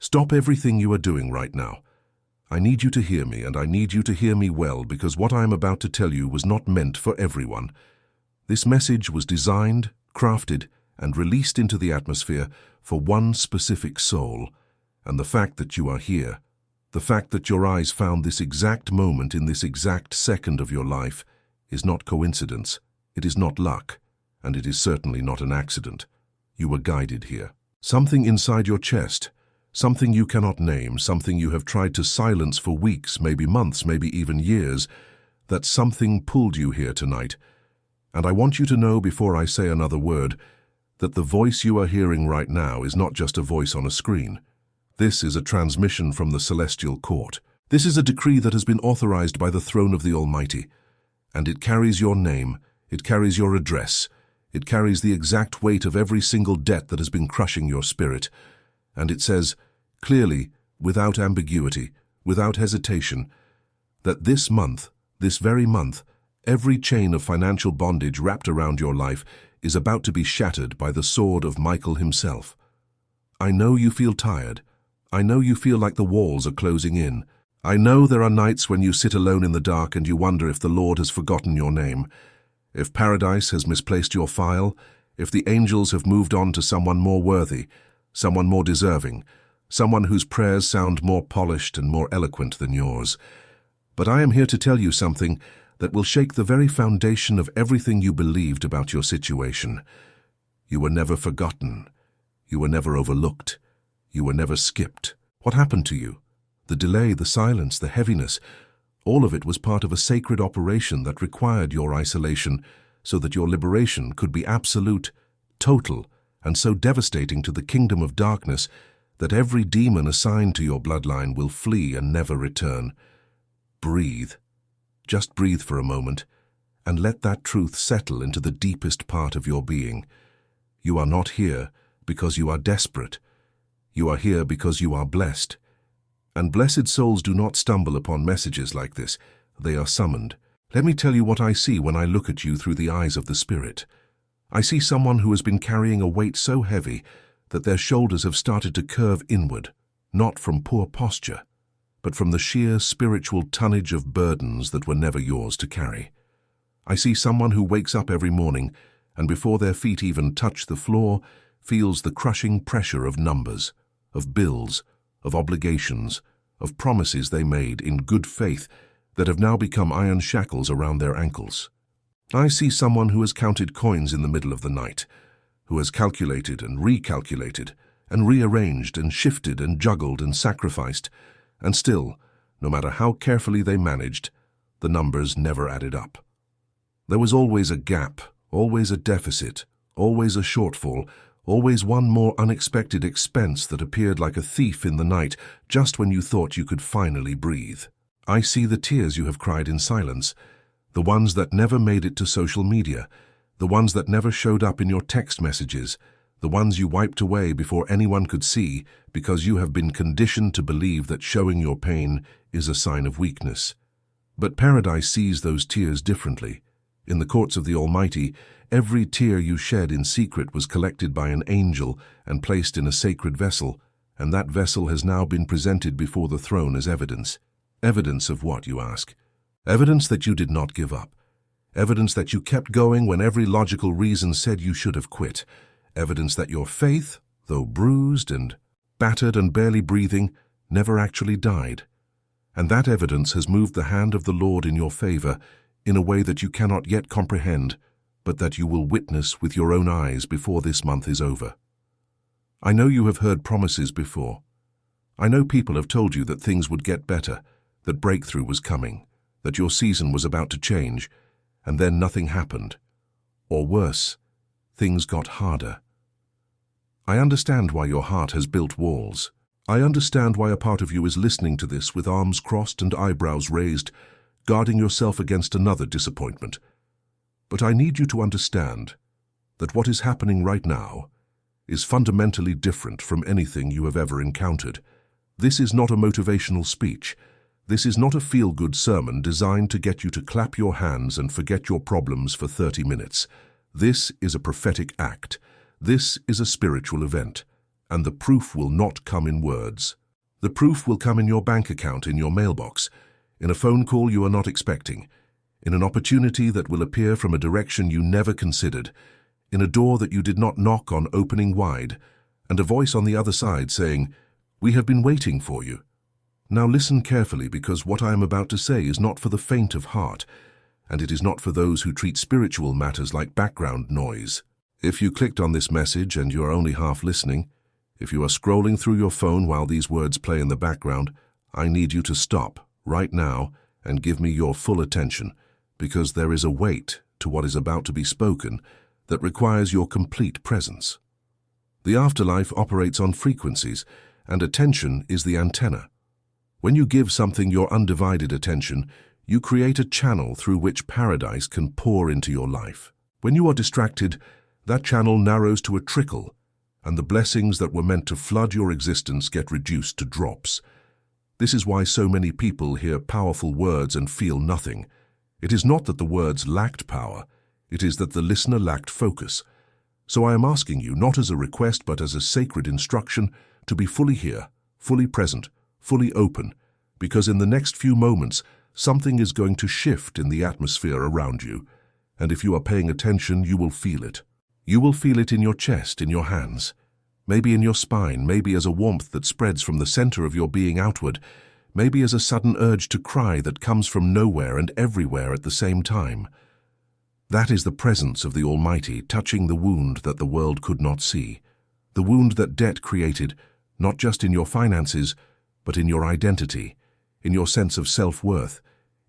Stop everything you are doing right now. I need you to hear me, and I need you to hear me well, because what I am about to tell you was not meant for everyone. This message was designed, crafted, and released into the atmosphere for one specific soul. And the fact that you are here, the fact that your eyes found this exact moment in this exact second of your life, is not coincidence, it is not luck, and it is certainly not an accident. You were guided here. Something inside your chest, something you cannot name, something you have tried to silence for weeks, maybe months, maybe even years, that something pulled you here tonight. And I want you to know before I say another word, that the voice you are hearing right now is not just a voice on a screen. This is a transmission from the celestial court. This is a decree that has been authorized by the throne of the Almighty, and it carries your name, it carries your address, it carries the exact weight of every single debt that has been crushing your spirit, and it says, clearly, without ambiguity, without hesitation, that this month, this very month, every chain of financial bondage wrapped around your life is about to be shattered by the sword of Michael himself. I know you feel tired. I know you feel like the walls are closing in. I know there are nights when you sit alone in the dark and you wonder if the Lord has forgotten your name, if paradise has misplaced your file, if the angels have moved on to someone more worthy, someone more deserving, someone whose prayers sound more polished and more eloquent than yours. But I am here to tell you something that will shake the very foundation of everything you believed about your situation. You were never forgotten. You were never overlooked. You were never skipped. What happened to you? The delay, the silence, the heaviness, all of it was part of a sacred operation that required your isolation so that your liberation could be absolute, total, and so devastating to the kingdom of darkness that every demon assigned to your bloodline will flee and never return. Breathe. Just breathe for a moment, and let that truth settle into the deepest part of your being. You are not here because you are desperate. You are here because you are blessed. And blessed souls do not stumble upon messages like this. They are summoned. Let me tell you what I see when I look at you through the eyes of the Spirit. I see someone who has been carrying a weight so heavy that their shoulders have started to curve inward, not from poor posture, but from the sheer spiritual tonnage of burdens that were never yours to carry. I see someone who wakes up every morning and before their feet even touch the floor, feels the crushing pressure of numbers, of bills, of obligations, of promises they made in good faith that have now become iron shackles around their ankles. I see someone who has counted coins in the middle of the night, who has calculated and recalculated and rearranged and shifted and juggled and sacrificed, and still, no matter how carefully they managed, the numbers never added up. There was always a gap, always a deficit, always a shortfall, always one more unexpected expense that appeared like a thief in the night just when you thought you could finally breathe. I see the tears you have cried in silence, the ones that never made it to social media, the ones that never showed up in your text messages, the ones you wiped away before anyone could see because you have been conditioned to believe that showing your pain is a sign of weakness. But paradise sees those tears differently. In the courts of the Almighty, every tear you shed in secret was collected by an angel and placed in a sacred vessel, and that vessel has now been presented before the throne as evidence. Evidence of what, you ask? Evidence that you did not give up. Evidence that you kept going when every logical reason said you should have quit. Evidence that your faith, though bruised and battered and barely breathing, never actually died. And that evidence has moved the hand of the Lord in your favor in a way that you cannot yet comprehend, but that you will witness with your own eyes before this month is over. I know you have heard promises before. I know people have told you that things would get better, that breakthrough was coming, that your season was about to change, and then nothing happened. Or worse, things got harder. I understand why your heart has built walls. I understand why a part of you is listening to this with arms crossed and eyebrows raised, guarding yourself against another disappointment. But I need you to understand that what is happening right now is fundamentally different from anything you have ever encountered. This is not a motivational speech. This is not a feel-good sermon designed to get you to clap your hands and forget your problems for 30 minutes. This is a prophetic act. This is a spiritual event. And the proof will not come in words. The proof will come in your bank account, in your mailbox, in a phone call you are not expecting, in an opportunity that will appear from a direction you never considered, in a door that you did not knock on opening wide, and a voice on the other side saying, "We have been waiting for you." Now listen carefully, because what I am about to say is not for the faint of heart, and it is not for those who treat spiritual matters like background noise. If you clicked on this message and you are only half listening, if you are scrolling through your phone while these words play in the background, I need you to stop right now and give me your full attention, because there is a weight to what is about to be spoken that requires your complete presence. The afterlife operates on frequencies, and attention is the antenna. When you give something your undivided attention, you create a channel through which paradise can pour into your life. When you are distracted, that channel narrows to a trickle, and the blessings that were meant to flood your existence get reduced to drops. This is why so many people hear powerful words and feel nothing. It is not that the words lacked power, it is that the listener lacked focus. So I am asking you, not as a request but as a sacred instruction, to be fully here, fully present, fully open, because in the next few moments, something is going to shift in the atmosphere around you, and if you are paying attention, you will feel it. You will feel it in your chest, in your hands, maybe in your spine, maybe as a warmth that spreads from the center of your being outward, maybe as a sudden urge to cry that comes from nowhere and everywhere at the same time. That is the presence of the Almighty touching the wound that the world could not see, the wound that debt created, not just in your finances, but in your identity, in your sense of self-worth,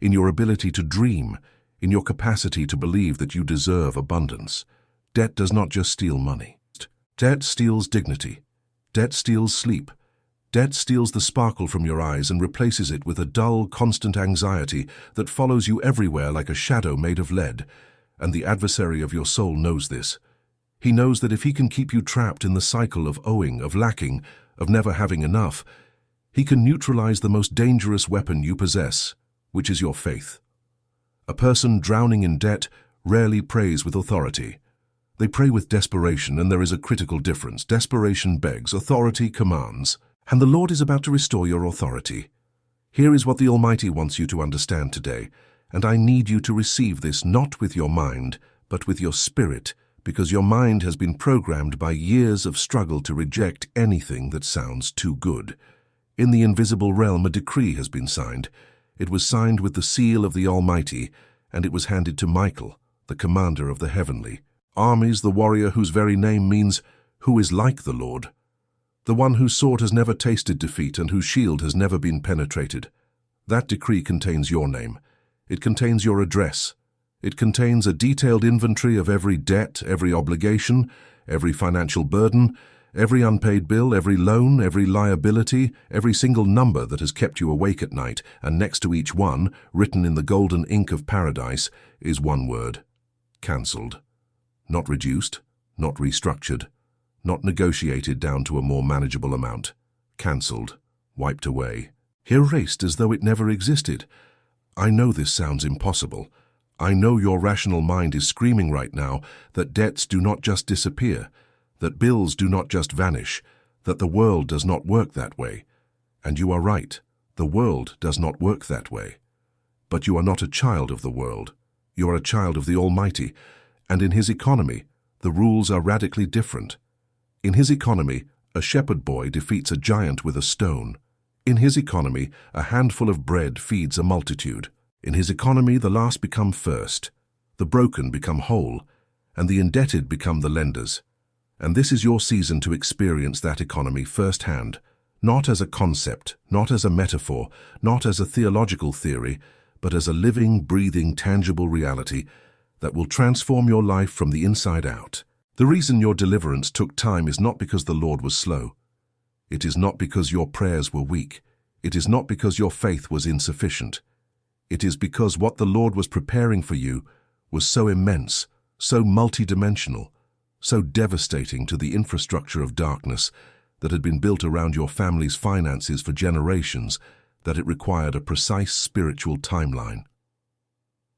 in your ability to dream, in your capacity to believe that you deserve abundance. Debt does not just steal money. Debt steals dignity. Debt steals sleep. Debt steals the sparkle from your eyes and replaces it with a dull, constant anxiety that follows you everywhere like a shadow made of lead. And the adversary of your soul knows this. He knows that if he can keep you trapped in the cycle of owing, of lacking, of never having enough, he can neutralize the most dangerous weapon you possess, which is your faith. A person drowning in debt rarely prays with authority. They pray with desperation, and there is a critical difference. Desperation begs, authority commands. And the Lord is about to restore your authority. Here is what the Almighty wants you to understand today, and I need you to receive this not with your mind, but with your spirit, because your mind has been programmed by years of struggle to reject anything that sounds too good. In the invisible realm, a decree has been signed. It was signed with the seal of the Almighty, and it was handed to Michael, the commander of the heavenly armies, the warrior whose very name means, "Who is like the Lord?" The one whose sword has never tasted defeat and whose shield has never been penetrated. That decree contains your name. It contains your address. It contains a detailed inventory of every debt, every obligation, every financial burden, every unpaid bill, every loan, every liability, every single number that has kept you awake at night, and next to each one, written in the golden ink of paradise, is one word: cancelled. Not reduced, not restructured, not negotiated down to a more manageable amount. Cancelled, wiped away, erased as though it never existed. I know this sounds impossible. I know your rational mind is screaming right now that debts do not just disappear, that bills do not just vanish, that the world does not work that way. And you are right, the world does not work that way. But you are not a child of the world. You are a child of the Almighty, and in His economy, the rules are radically different. In His economy, a shepherd boy defeats a giant with a stone. In His economy, a handful of bread feeds a multitude. In His economy, the last become first, the broken become whole, and the indebted become the lenders. And this is your season to experience that economy firsthand, not as a concept, not as a metaphor, not as a theological theory, but as a living, breathing, tangible reality that will transform your life from the inside out. The reason your deliverance took time is not because the Lord was slow. It is not because your prayers were weak. It is not because your faith was insufficient. It is because what the Lord was preparing for you was so immense, so multidimensional, so devastating to the infrastructure of darkness that had been built around your family's finances for generations that it required a precise spiritual timeline.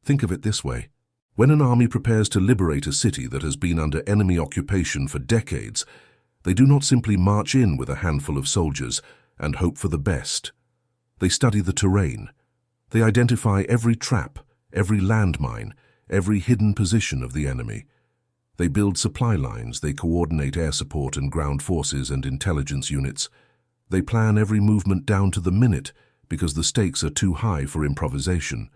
Think of it this way. When an army prepares to liberate a city that has been under enemy occupation for decades, They do not simply march in with a handful of soldiers and hope for the best. They study the terrain. They identify every trap, every landmine, every hidden position of the enemy. They build supply lines, they coordinate air support and ground forces and intelligence units. They plan every movement down to the minute because the stakes are too high for improvisation.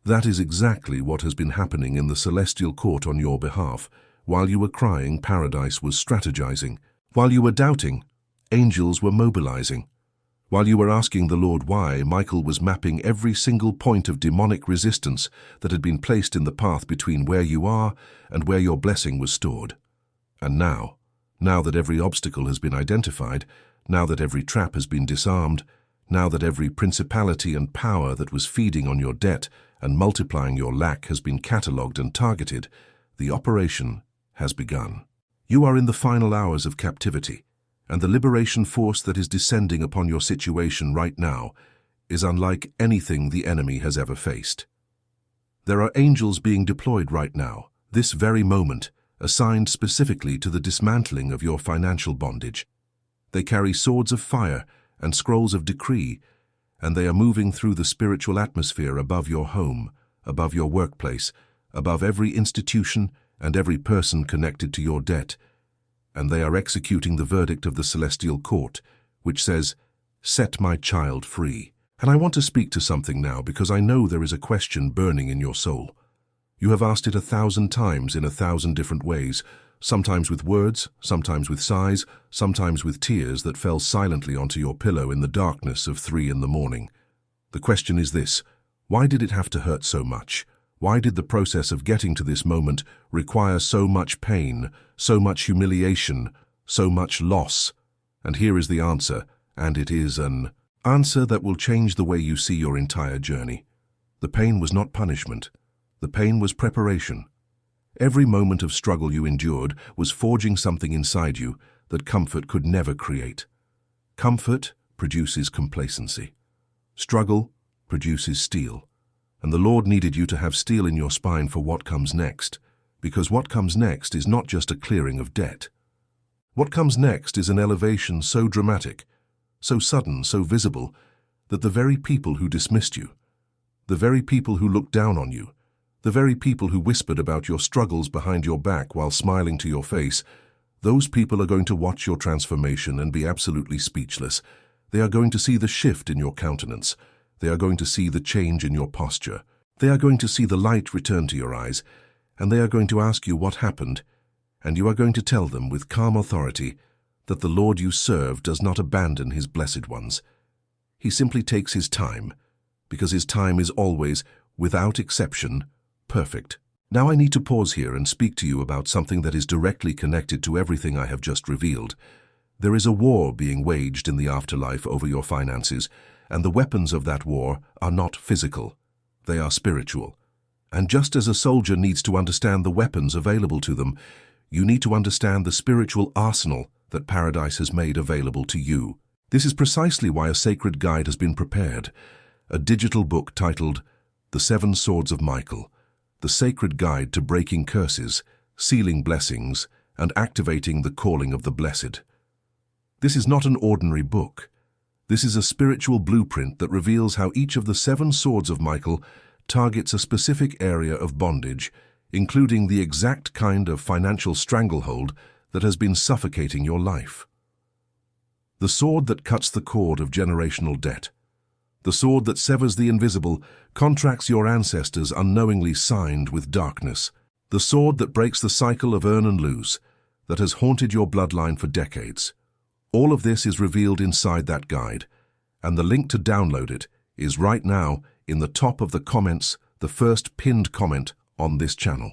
That is exactly what has been happening in the celestial court on your behalf. While you were crying, paradise was strategizing. While you were doubting, angels were mobilizing. While you were asking the Lord why, Michael was mapping every single point of demonic resistance that had been placed in the path between where you are and where your blessing was stored. And now that every obstacle has been identified, now that every trap has been disarmed, now that every principality and power that was feeding on your debt and multiplying your lack has been catalogued and targeted, the operation has begun. You are in the final hours of captivity, and the liberation force that is descending upon your situation right now is unlike anything the enemy has ever faced. There are angels being deployed right now, this very moment, assigned specifically to the dismantling of your financial bondage. They carry swords of fire and scrolls of decree, and they are moving through the spiritual atmosphere above your home, above your workplace, above every institution and every person connected to your debt, and they are executing the verdict of the celestial court, which says, "Set my child free." And I want to speak to something now because I know there is a question burning in your soul. You have asked it 1,000 times in 1,000 different ways, sometimes with words, sometimes with sighs, sometimes with tears that fell silently onto your pillow in the darkness of 3 in the morning. The question is this: why did it have to hurt so much? Why did the process of getting to this moment require so much pain, so much humiliation, so much loss? And here is the answer, and it is an answer that will change the way you see your entire journey. The pain was not punishment. The pain was preparation. Every moment of struggle you endured was forging something inside you that comfort could never create. Comfort produces complacency. Struggle produces steel. And the Lord needed you to have steel in your spine for what comes next, because what comes next is not just a clearing of debt. What comes next is an elevation so dramatic, so sudden, so visible, that the very people who dismissed you, the very people who looked down on you, the very people who whispered about your struggles behind your back while smiling to your face, those people are going to watch your transformation and be absolutely speechless. They are going to see the shift in your countenance. They are going to see the change in your posture. They are going to see the light return to your eyes, and they are going to ask you what happened, and you are going to tell them with calm authority that the Lord you serve does not abandon his blessed ones. He simply takes his time, because his time is always, without exception, perfect. Now I need to pause here and speak to you about something that is directly connected to everything I have just revealed. There is a war being waged in the afterlife over your finances, and the weapons of that war are not physical. They are spiritual. And just as a soldier needs to understand the weapons available to them, you need to understand the spiritual arsenal that paradise has made available to you. This is precisely why a sacred guide has been prepared, a digital book titled The 7 Swords of Michael, the sacred guide to breaking curses, sealing blessings, and activating the calling of the blessed. This is not an ordinary book. This is a spiritual blueprint that reveals how each of the 7 swords of Michael targets a specific area of bondage, including the exact kind of financial stranglehold that has been suffocating your life. The sword that cuts the cord of generational debt. The sword that severs the invisible, contracts your ancestors unknowingly signed with darkness. The sword that breaks the cycle of earn and lose, that has haunted your bloodline for decades. All of this is revealed inside that guide, and the link to download it is right now in the top of the comments, the first pinned comment on this channel.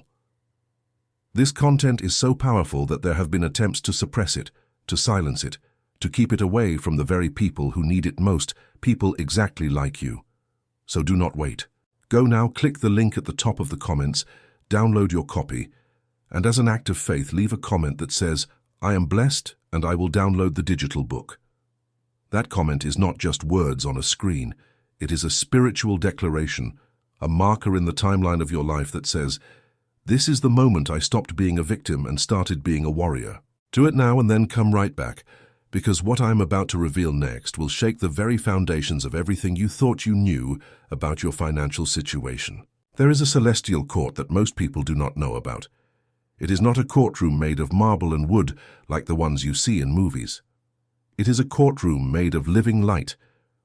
This content is so powerful that there have been attempts to suppress it, to silence it, to keep it away from the very people who need it most, people exactly like you. So do not wait. Go now, click the link at the top of the comments, download your copy, and as an act of faith, leave a comment that says, "I am blessed and I will download the digital book." That comment is not just words on a screen. It is a spiritual declaration, a marker in the timeline of your life that says, "This is the moment I stopped being a victim and started being a warrior." Do it now and then come right back, because what I'm about to reveal next will shake the very foundations of everything you thought you knew about your financial situation. There is a celestial court that most people do not know about. It is not a courtroom made of marble and wood like the ones you see in movies. It is a courtroom made of living light,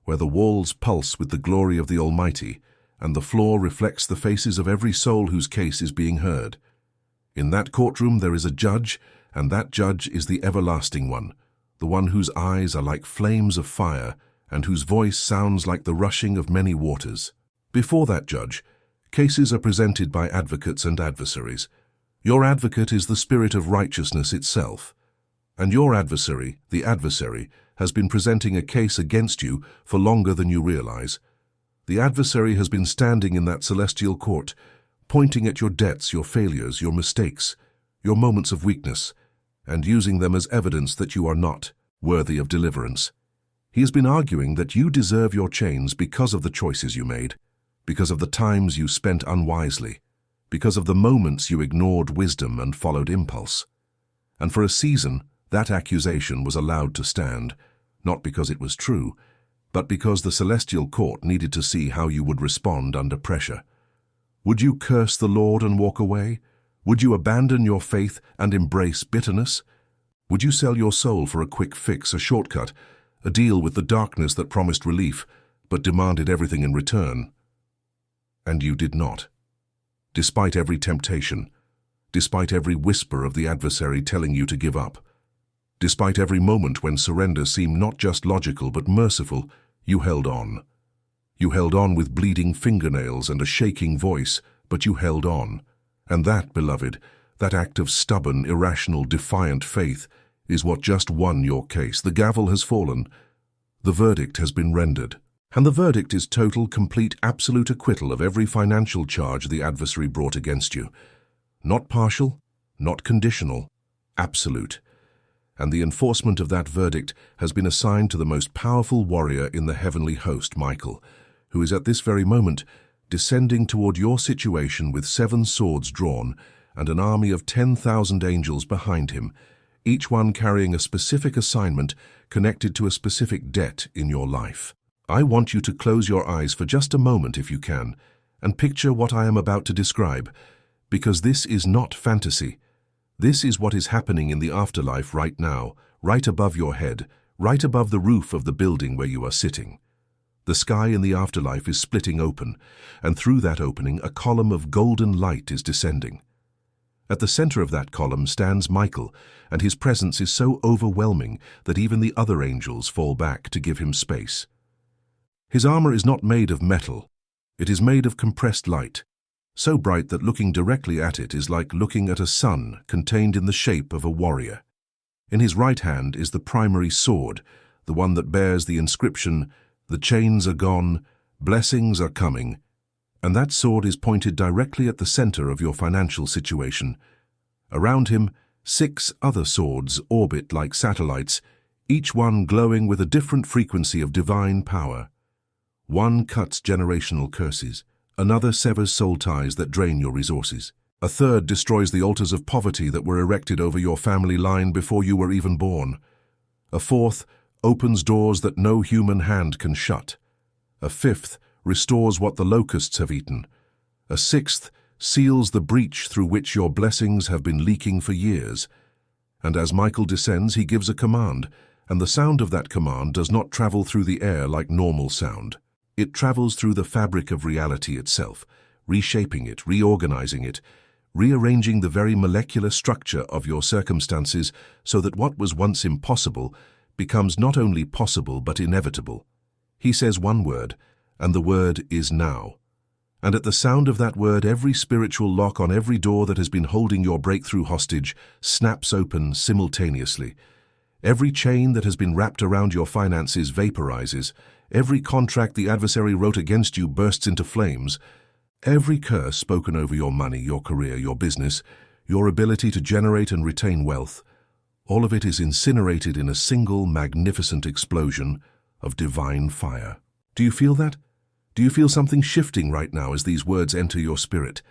where the walls pulse with the glory of the Almighty, and the floor reflects the faces of every soul whose case is being heard. In that courtroom there is a judge, and that judge is the everlasting one, the one whose eyes are like flames of fire, and whose voice sounds like the rushing of many waters. Before that judge, cases are presented by advocates and adversaries. Your advocate is the spirit of righteousness itself, and your adversary, the adversary, has been presenting a case against you for longer than you realize. The adversary has been standing in that celestial court, pointing at your debts, your failures, your mistakes, your moments of weakness, and using them as evidence that you are not worthy of deliverance. He has been arguing that you deserve your chains because of the choices you made, because of the times you spent unwisely, because of the moments you ignored wisdom and followed impulse. And for a season, that accusation was allowed to stand, not because it was true, but because the celestial court needed to see how you would respond under pressure. Would you curse the Lord and walk away? Would you abandon your faith and embrace bitterness? Would you sell your soul for a quick fix, a shortcut, a deal with the darkness that promised relief, but demanded everything in return? And you did not. Despite every temptation, despite every whisper of the adversary telling you to give up, despite every moment when surrender seemed not just logical but merciful, you held on. You held on with bleeding fingernails and a shaking voice, but you held on. And that, beloved, that act of stubborn, irrational, defiant faith is what just won your case. The gavel has fallen. The verdict has been rendered. And the verdict is total, complete, absolute acquittal of every financial charge the adversary brought against you. Not partial, not conditional, absolute. And the enforcement of that verdict has been assigned to the most powerful warrior in the heavenly host, Michael, who is at this very moment descending toward your situation with 7 swords drawn and an army of 10,000 angels behind him, each one carrying a specific assignment connected to a specific debt in your life. I want you to close your eyes for just a moment if you can, and picture what I am about to describe, because this is not fantasy. This is what is happening in the afterlife right now, right above your head, right above the roof of the building where you are sitting. The sky in the afterlife is splitting open, and through that opening a column of golden light is descending. At the center of that column stands Michael, and his presence is so overwhelming that even the other angels fall back to give him space. His armor is not made of metal. It is made of compressed light, so bright that looking directly at it is like looking at a sun contained in the shape of a warrior. In his right hand is the primary sword, the one that bears the inscription, "The chains are gone, blessings are coming," and that sword is pointed directly at the center of your financial situation. Around him, 6 other swords orbit like satellites, each one glowing with a different frequency of divine power. One cuts generational curses, another severs soul ties that drain your resources. A third destroys the altars of poverty that were erected over your family line before you were even born. A fourth opens doors that no human hand can shut. A fifth restores what the locusts have eaten. A sixth seals the breach through which your blessings have been leaking for years. And as Michael descends, he gives a command, and the sound of that command does not travel through the air like normal sound. It travels through the fabric of reality itself, reshaping it, reorganizing it, rearranging the very molecular structure of your circumstances so that what was once impossible becomes not only possible but inevitable. He says one word, and the word is now. And at the sound of that word, every spiritual lock on every door that has been holding your breakthrough hostage snaps open simultaneously. Every chain that has been wrapped around your finances vaporizes. Every contract the adversary wrote against you bursts into flames. Every curse spoken over your money, your career, your business, your ability to generate and retain wealth, all of it is incinerated in a single magnificent explosion of divine fire. Do you feel that? Do you feel something shifting right now as these words enter your spirit?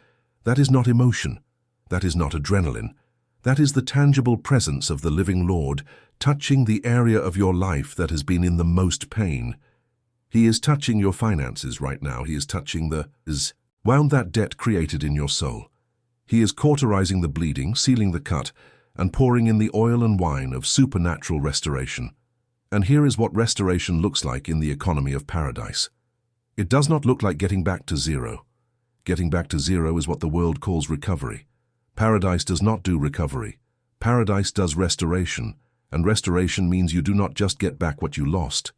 That is not emotion. That is not adrenaline. That is the tangible presence of the living Lord, touching the area of your life that has been in the most pain. He is touching your finances right now. He is touching wound that debt created in your soul. He is cauterizing the bleeding, sealing the cut, and pouring in the oil and wine of supernatural restoration. And here is what restoration looks like in the economy of paradise. It does not look like getting back to zero. Getting back to zero is what the world calls recovery. Paradise does not do recovery. Paradise does restoration, and restoration means you do not just get back what you lost.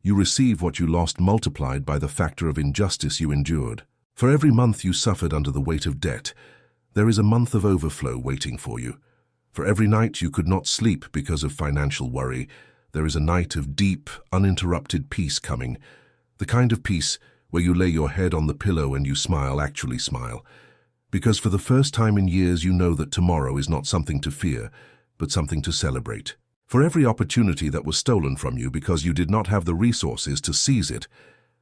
You receive what you lost multiplied by the factor of injustice you endured. For every month you suffered under the weight of debt, there is a month of overflow waiting for you. For every night you could not sleep because of financial worry, there is a night of deep, uninterrupted peace coming. The kind of peace where you lay your head on the pillow and you smile, actually smile. Because for the first time in years you know that tomorrow is not something to fear, but something to celebrate. For every opportunity that was stolen from you because you did not have the resources to seize it,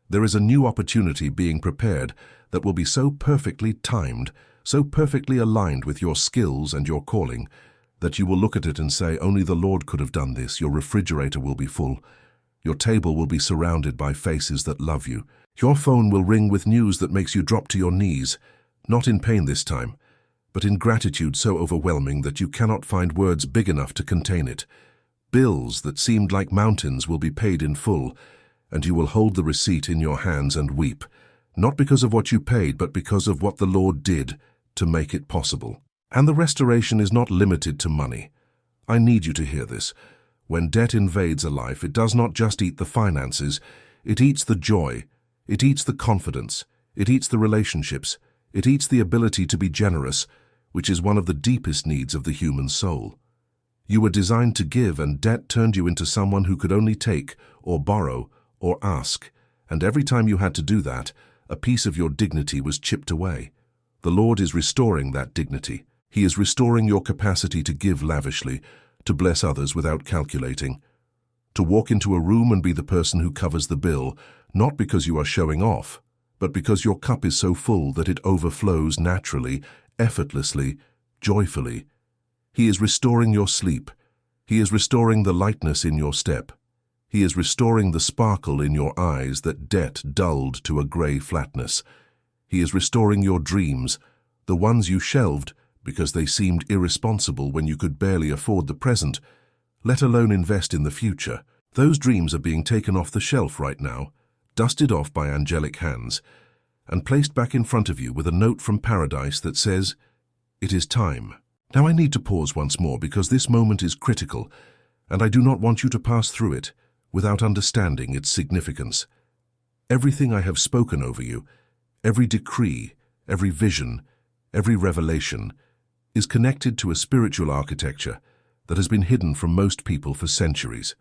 there is a new opportunity being prepared that will be so perfectly timed, so perfectly aligned with your skills and your calling, that you will look at it and say, only the Lord could have done this. Your refrigerator will be full. Your table will be surrounded by faces that love you. Your phone will ring with news that makes you drop to your knees, not in pain this time, but in gratitude so overwhelming that you cannot find words big enough to contain it. Bills that seemed like mountains will be paid in full, and you will hold the receipt in your hands and weep, not because of what you paid, but because of what the Lord did to make it possible. And the restoration is not limited to money. I need you to hear this. When debt invades a life, it does not just eat the finances, it eats the joy, it eats the confidence, it eats the relationships, it eats the ability to be generous, which is one of the deepest needs of the human soul. You were designed to give, and debt turned you into someone who could only take, or borrow, or ask, and every time you had to do that, a piece of your dignity was chipped away. The Lord is restoring that dignity. He is restoring your capacity to give lavishly, to bless others without calculating, to walk into a room and be the person who covers the bill, not because you are showing off, but because your cup is so full that it overflows naturally, effortlessly, joyfully. He is restoring your sleep. He is restoring the lightness in your step. He is restoring the sparkle in your eyes that debt dulled to a grey flatness. He is restoring your dreams, the ones you shelved because they seemed irresponsible when you could barely afford the present, let alone invest in the future. Those dreams are being taken off the shelf right now, dusted off by angelic hands, and placed back in front of you with a note from paradise that says, "It is time." Now I need to pause once more because this moment is critical, and I do not want you to pass through it without understanding its significance. Everything I have spoken over you, every decree, every vision, every revelation, is connected to a spiritual architecture that has been hidden from most people for centuries.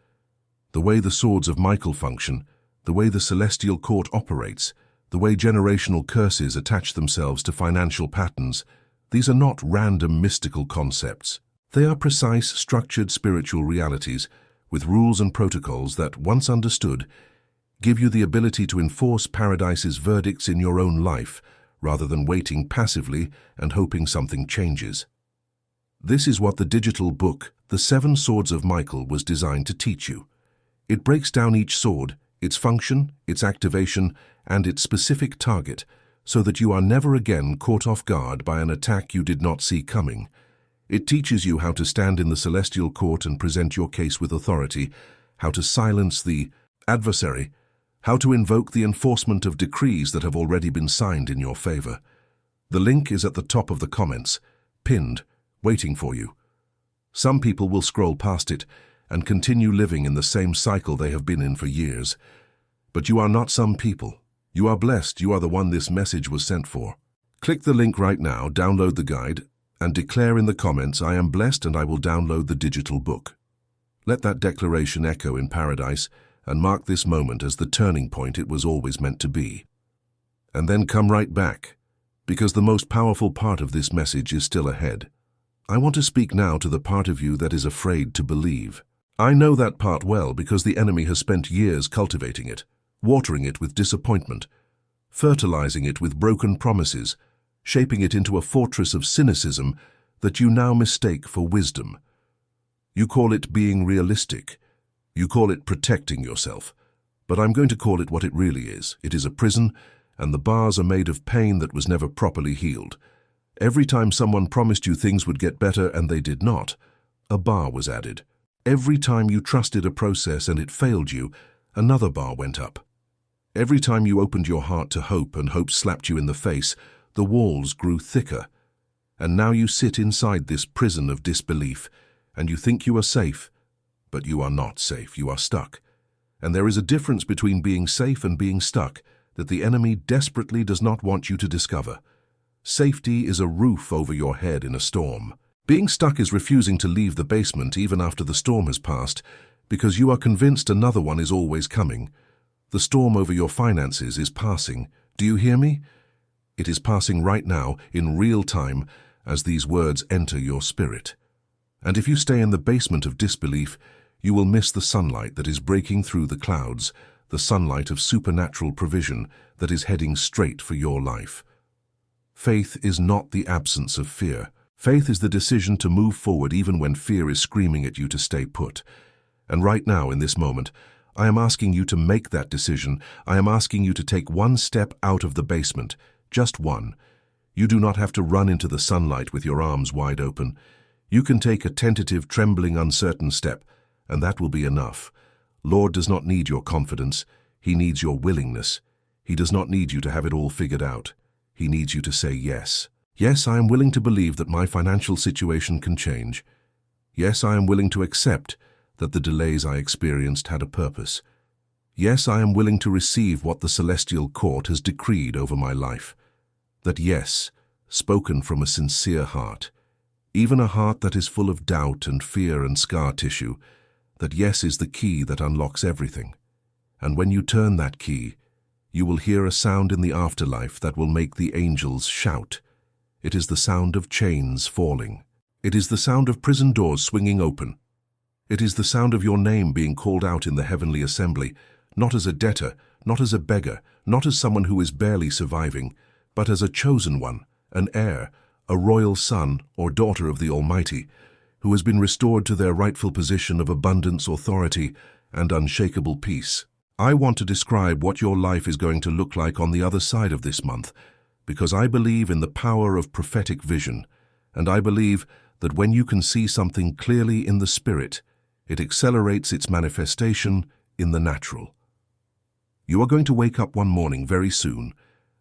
The way the swords of Michael function, the way the celestial court operates, the way generational curses attach themselves to financial patterns, these are not random mystical concepts. They are precise, structured spiritual realities with rules and protocols that, once understood, give you the ability to enforce Paradise's verdicts in your own life, rather than waiting passively and hoping something changes. This is what the digital book, The 7 Swords of Michael, was designed to teach you. It breaks down each sword, its function, its activation, and its specific target, so that you are never again caught off guard by an attack you did not see coming. It teaches you how to stand in the celestial court and present your case with authority, how to silence the adversary, how to invoke the enforcement of decrees that have already been signed in your favor. The link is at the top of the comments, pinned, waiting for you. Some people will scroll past it and continue living in the same cycle they have been in for years. But you are not some people. You are blessed. You are the one this message was sent for. Click the link right now, download the guide, and declare in the comments, "I am blessed and I will download the digital book." Let that declaration echo in paradise and mark this moment as the turning point it was always meant to be. And then come right back, because the most powerful part of this message is still ahead. I want to speak now to the part of you that is afraid to believe. I know that part well because the enemy has spent years cultivating it, watering it with disappointment, fertilizing it with broken promises, shaping it into a fortress of cynicism that you now mistake for wisdom. You call it being realistic. You call it protecting yourself. But I'm going to call it what it really is. It is a prison, and the bars are made of pain that was never properly healed. Every time someone promised you things would get better and they did not, a bar was added. Every time you trusted a process and it failed you, another bar went up. Every time you opened your heart to hope and hope slapped you in the face, the walls grew thicker. And now you sit inside this prison of disbelief, and you think you are safe, but you are not safe, you are stuck. And there is a difference between being safe and being stuck that the enemy desperately does not want you to discover. Safety is a roof over your head in a storm. Being stuck is refusing to leave the basement even after the storm has passed, because you are convinced another one is always coming. The storm over your finances is passing. Do you hear me? It is passing right now, in real time, as these words enter your spirit. And if you stay in the basement of disbelief, you will miss the sunlight that is breaking through the clouds, the sunlight of supernatural provision that is heading straight for your life. Faith is not the absence of fear. Faith is the decision to move forward even when fear is screaming at you to stay put. And right now, in this moment, I am asking you to make that decision. I am asking you to take one step out of the basement, just one. You do not have to run into the sunlight with your arms wide open. You can take a tentative, trembling, uncertain step, and that will be enough. Lord does not need your confidence. He needs your willingness. He does not need you to have it all figured out. He needs you to say yes. Yes, I am willing to believe that my financial situation can change. Yes, I am willing to accept that the delays I experienced had a purpose. Yes, I am willing to receive what the celestial court has decreed over my life. That yes, spoken from a sincere heart, even a heart that is full of doubt and fear and scar tissue, that yes is the key that unlocks everything. And when you turn that key, you will hear a sound in the afterlife that will make the angels shout. It is the sound of chains falling. It is the sound of prison doors swinging open. It is the sound of your name being called out in the heavenly assembly, not as a debtor, not as a beggar, not as someone who is barely surviving, but as a chosen one, an heir, a royal son or daughter of the Almighty, who has been restored to their rightful position of abundance, authority, and unshakable peace. I want to describe what your life is going to look like on the other side of this month, because I believe in the power of prophetic vision, and I believe that when you can see something clearly in the Spirit, it accelerates its manifestation in the natural. You are going to wake up one morning very soon,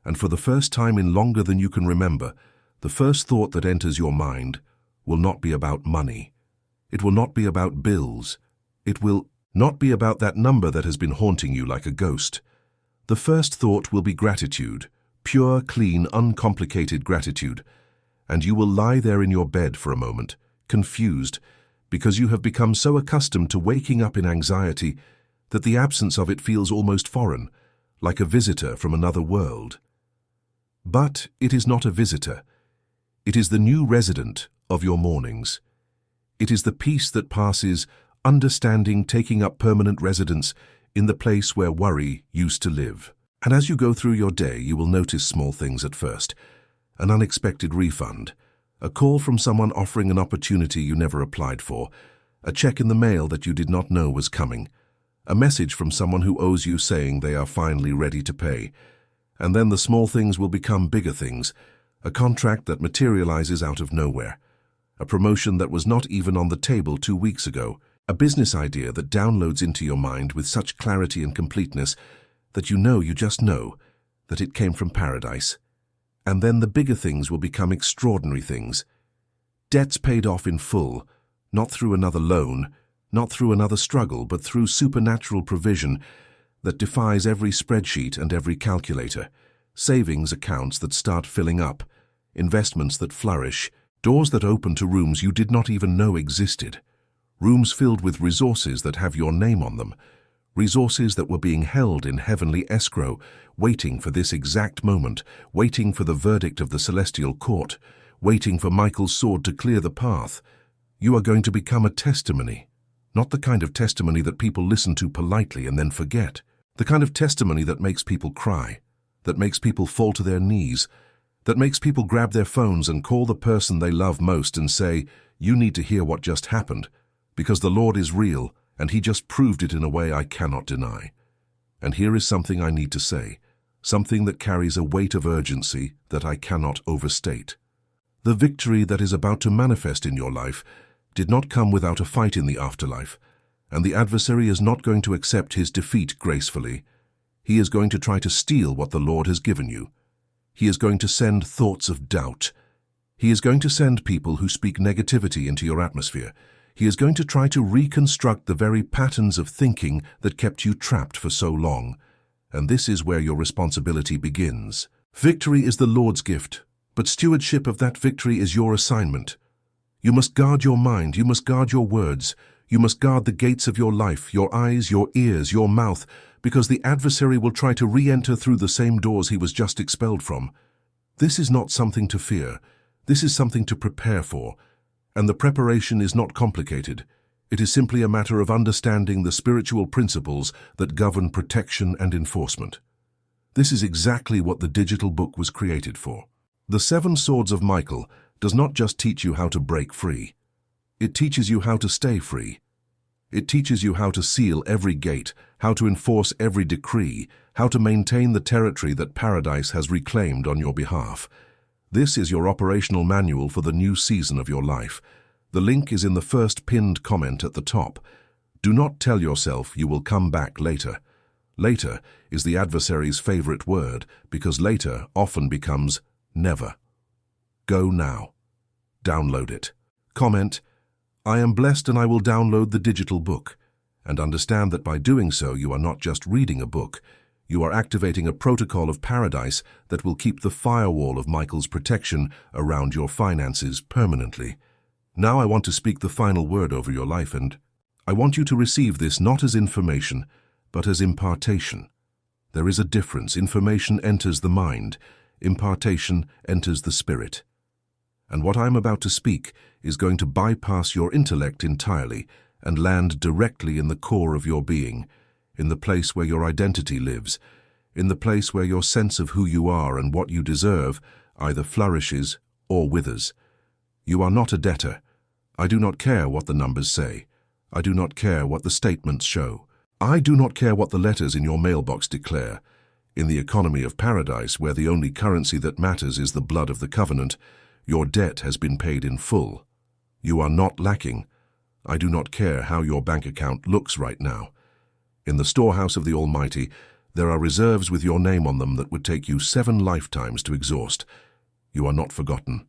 and for the first time in longer than you can remember, the first thought that enters your mind will not be about money. It will not be about bills. It will not be about that number that has been haunting you like a ghost. The first thought will be gratitude, pure, clean, uncomplicated gratitude, and you will lie there in your bed for a moment, confused, because you have become so accustomed to waking up in anxiety that the absence of it feels almost foreign, like a visitor from another world. But it is not a visitor. It is the new resident of your mornings. It is the peace that passes, understanding, taking up permanent residence in the place where worry used to live. And as you go through your day, you will notice small things at first. An unexpected refund, a call from someone offering an opportunity you never applied for, a check in the mail that you did not know was coming, a message from someone who owes you saying they are finally ready to pay. And then the small things will become bigger things, a contract that materializes out of nowhere, a promotion that was not even on the table 2 weeks ago, a business idea that downloads into your mind with such clarity and completeness that you just know, that it came from paradise. And then the bigger things will become extraordinary things. Debts paid off in full, not through another loan, not through another struggle, but through supernatural provision that defies every spreadsheet and every calculator. Savings accounts that start filling up, investments that flourish, doors that open to rooms you did not even know existed, rooms filled with resources that have your name on them, resources that were being held in heavenly escrow, waiting for this exact moment, waiting for the verdict of the celestial court, waiting for Michael's sword to clear the path. You are going to become a testimony, not the kind of testimony that people listen to politely and then forget, the kind of testimony that makes people cry, that makes people fall to their knees, that makes people grab their phones and call the person they love most and say, "You need to hear what just happened, because the Lord is real, and He just proved it in a way I cannot deny." And here is something I need to say, something that carries a weight of urgency that I cannot overstate. The victory that is about to manifest in your life did not come without a fight in the afterlife, and the adversary is not going to accept his defeat gracefully. He is going to try to steal what the Lord has given you. He is going to send thoughts of doubt. He is going to send people who speak negativity into your atmosphere. He is going to try to reconstruct the very patterns of thinking that kept you trapped for so long. And this is where your responsibility begins. Victory is the Lord's gift, but stewardship of that victory is your assignment. You must guard your mind, you must guard your words, you must guard the gates of your life, your eyes, your ears, your mouth, because the adversary will try to re-enter through the same doors he was just expelled from. This is not something to fear. This is something to prepare for. And the preparation is not complicated. It is simply a matter of understanding the spiritual principles that govern protection and enforcement. This is exactly what the digital book was created for. The Seven Swords of Michael does not just teach you how to break free. It teaches you how to stay free. It teaches you how to seal every gate, how to enforce every decree, how to maintain the territory that paradise has reclaimed on your behalf. This is your operational manual for the new season of your life. The link is in the first pinned comment at the top. Do not tell yourself you will come back later. Later is the adversary's favorite word, because later often becomes never. Go now. Download it. Comment, "I am blessed and I will download the digital book," and understand that by doing so you are not just reading a book, you are activating a protocol of paradise that will keep the firewall of Michael's protection around your finances permanently. Now I want to speak the final word over your life, and I want you to receive this not as information, but as impartation. There is a difference. Information enters the mind. Impartation enters the spirit. And what I'm about to speak is going to bypass your intellect entirely and land directly in the core of your being, in the place where your identity lives, in the place where your sense of who you are and what you deserve either flourishes or withers. You are not a debtor. I do not care what the numbers say. I do not care what the statements show. I do not care what the letters in your mailbox declare. In the economy of paradise, where the only currency that matters is the blood of the covenant, your debt has been paid in full. You are not lacking. I do not care how your bank account looks right now. In the storehouse of the Almighty, there are reserves with your name on them that would take you 7 lifetimes to exhaust. You are not forgotten.